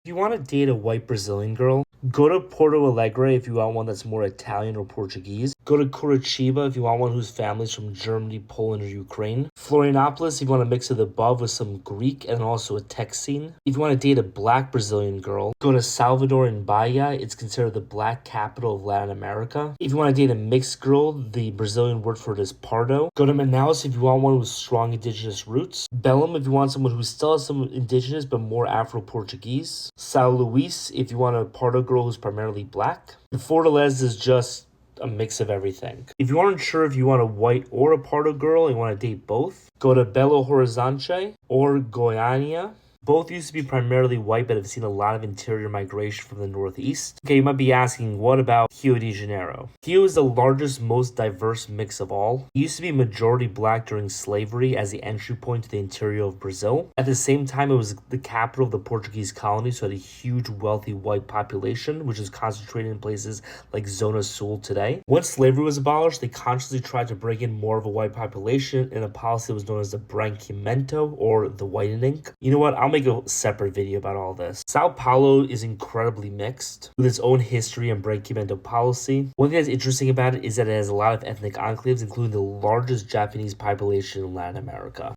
If you want to date a white Brazilian girl, go to Porto Alegre if you want one that's more Italian or Portuguese. Go to Curitiba if you want one whose family's from Germany, Poland, or Ukraine. Florianopolis if you want a mix of the above with some Greek and also a tech scene. If you want to date a black Brazilian girl, go to Salvador and Bahia. It's considered the black capital of Latin America. If you want to date a mixed girl, the Brazilian word for it is pardo. Go to Manaus if you want one with strong indigenous roots. Belém if you want someone who still has some indigenous but more Afro-Portuguese. São Luís if you want a pardo girl who's primarily black. And Fortaleza is just a mix of everything. If you aren't sure if you want a white or a pardo girl and you want to date both, go to Belo Horizonte or Goiânia. Both used to be primarily white, but have seen a lot of interior migration from the northeast. Okay, you might be asking, what about Rio de Janeiro? Rio is the largest, most diverse mix of all. It used to be majority black during slavery as the entry point to the interior of Brazil. At the same time, it was the capital of the Portuguese colony, so it had a huge, wealthy white population, which is concentrated in places like Zona Sul today. Once slavery was abolished, they consciously tried to bring in more of a white population in a policy that was known as the branqueamento, or the whitening. You know what? I'll make a separate video about all this. Sao Paulo is incredibly mixed with its own history and branqueamento policy. One thing that's interesting about it is that it has a lot of ethnic enclaves, including the largest Japanese population in Latin America.